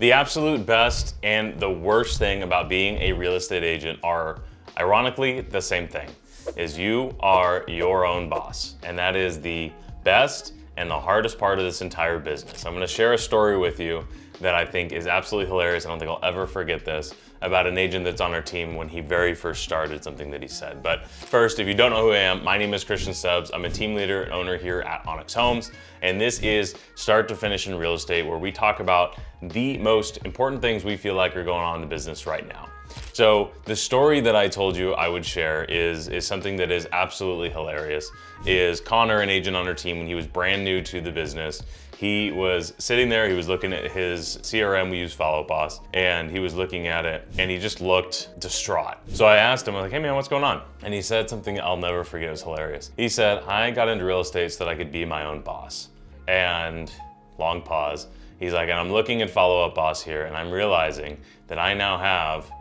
The absolute best and the worst thing about being a real estate agent are, ironically, the same thing, is you are your own boss. And that is the best and the hardest part of this entire business. I'm gonna share a story with you that I think is absolutely hilarious. I don't think I'll ever forget this, about an agent that's on our team when he very first started, something that he said. But first, if you don't know who I am, my name is Christian Stubbs. I'm a team leader and owner here at Onyx Homes. And this is Start to Finish in Real Estate, where we talk about the most important things we feel like are going on in the business right now. So the story that I told you I would share is something that is absolutely hilarious. Is Connor, an agent on our team, when he was brand new to the business, he was sitting there, he was looking at his CRM, we use Follow Boss, and he was looking at it and he just looked distraught. So I asked him, I was like, hey man, what's going on? And he said something I'll never forget, it was hilarious. He said, I got into real estate so that I could be my own boss. And long pause, he's like, and I'm looking at Follow Up Boss here and I'm realizing that I now have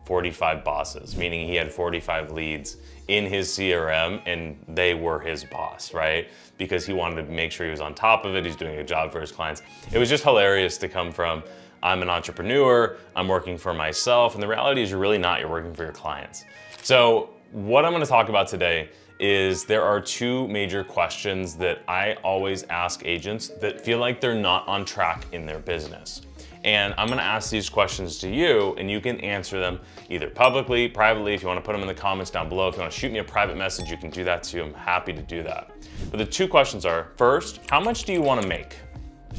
45 bosses, meaning he had 45 leads in his CRM and they were his boss, right? Because he wanted to make sure he was on top of it, he's doing a job for his clients. It was just hilarious to come from, I'm an entrepreneur, I'm working for myself, and the reality is you're really not, you're working for your clients. So what I'm gonna talk about today is there are two major questions that I always ask agents that feel like they're not on track in their business. And I'm gonna ask these questions to you and you can answer them either publicly, privately, if you wanna put them in the comments down below. If you wanna shoot me a private message, you can do that too. I'm happy to do that. But the two questions are, first, how much do you wanna make?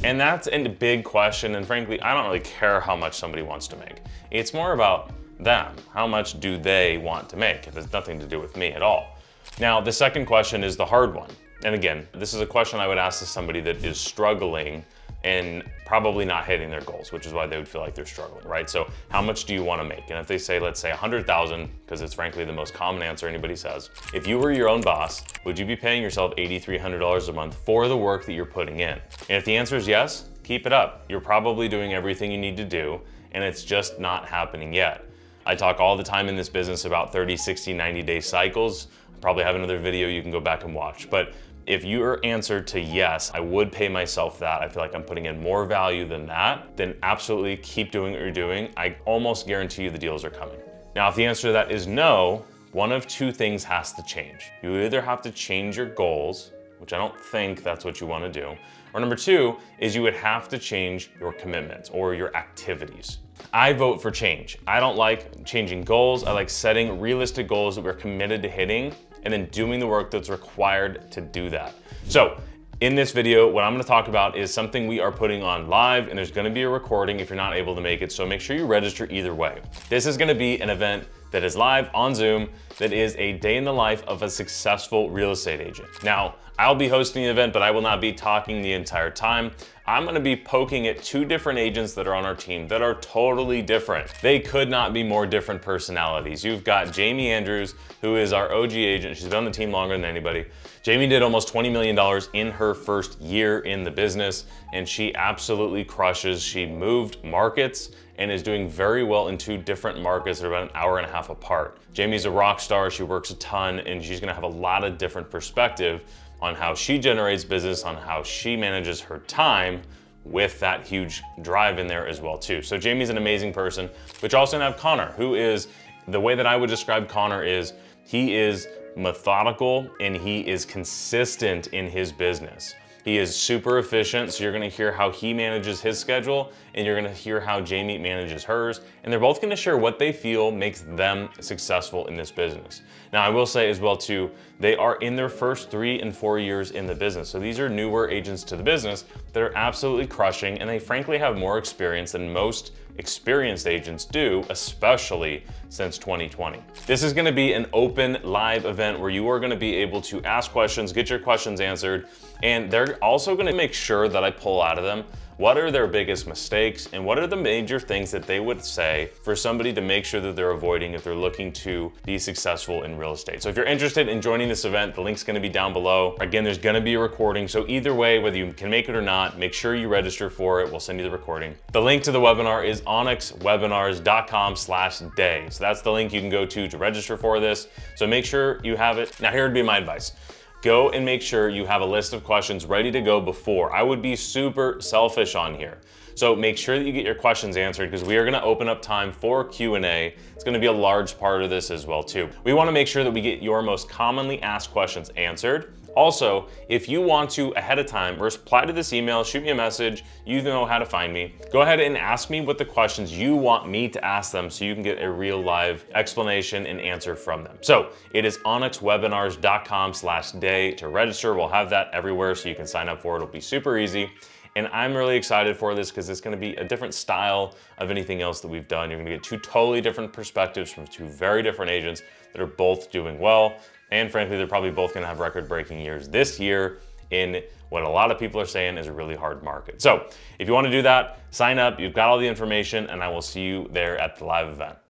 And that's a big question, and frankly, I don't really care how much somebody wants to make. It's more about them. How much do they want to make? It has nothing to do with me at all. Now, the second question is the hard one. And again, this is a question I would ask to somebody that is struggling and probably not hitting their goals, which is why they would feel like they're struggling, right? So how much do you wanna make? And if they say, let's say 100,000, because it's frankly the most common answer anybody says, if you were your own boss, would you be paying yourself $8,300 a month for the work that you're putting in? And if the answer is yes, keep it up. You're probably doing everything you need to do, and it's just not happening yet. I talk all the time in this business about 30, 60, 90-day cycles. I probably have another video you can go back and watch. But if your answer to yes, I would pay myself that, I feel like I'm putting in more value than that, then absolutely keep doing what you're doing. I almost guarantee you the deals are coming. Now, if the answer to that is no, one of two things has to change. You either have to change your goals, which I don't think that's what you want to do, or number two is you would have to change your commitments or your activities. I vote for change. I don't like changing goals. I like setting realistic goals that we're committed to hitting and then doing the work that's required to do that. So in this video, what I'm gonna talk about is something we are putting on live, and there's gonna be a recording if you're not able to make it, so make sure you register either way. This is gonna be an event that is live on Zoom that is a day in the life of a successful real estate agent. Now, I'll be hosting the event, but I will not be talking the entire time. I'm gonna be poking at two different agents that are on our team that are totally different. They could not be more different personalities. You've got Jamie Andrews, who is our OG agent. She's been on the team longer than anybody. Jamie did almost $20 million in her first year in the business, and she absolutely crushes. She moved markets and is doing very well in two different markets that are about an hour and a half apart. Jamie's a rock star, she works a ton, and she's gonna have a lot of different perspective on how she generates business, on how she manages her time with that huge drive in there as well too. So Jamie's an amazing person, but you also have Connor, who is, the way that I would describe Connor is, he is methodical and he is consistent in his business. He is super efficient, so you're gonna hear how he manages his schedule and you're gonna hear how Jamie manages hers, and they're both gonna share what they feel makes them successful in this business. Now, I will say as well too, they are in their first 3 and 4 years in the business. So these are newer agents to the business that are absolutely crushing, and they frankly have more experience than most experienced agents do, especially since 2020. This is gonna be an open live event where you are gonna be able to ask questions, get your questions answered, and they're also gonna make sure that I pull out of them what are their biggest mistakes and what are the major things that they would say for somebody to make sure that they're avoiding if they're looking to be successful in real estate. So if you're interested in joining this event, the link's gonna be down below. Again, there's gonna be a recording. So either way, whether you can make it or not, make sure you register for it. We'll send you the recording. The link to the webinar is onyxwebinars.com/day. So that's the link you can go to register for this. So make sure you have it. Now here would be my advice. Go and make sure you have a list of questions ready to go before. I would be super selfish on here. So make sure that you get your questions answered because we are gonna open up time for Q&A. It's gonna be a large part of this as well too. We wanna make sure that we get your most commonly asked questions answered. Also, if you want to, ahead of time, reply to this email, shoot me a message, you know how to find me. Go ahead and ask me what the questions you want me to ask them so you can get a real live explanation and answer from them. So it is onyxwebinars.com/day to register. We'll have that everywhere so you can sign up for it. It'll be super easy. And I'm really excited for this because it's gonna be a different style of anything else that we've done. You're gonna get two totally different perspectives from two very different agents that are both doing well. And frankly, they're probably both gonna have record-breaking years this year in what a lot of people are saying is a really hard market. So if you wanna do that, sign up, you've got all the information, and I will see you there at the live event.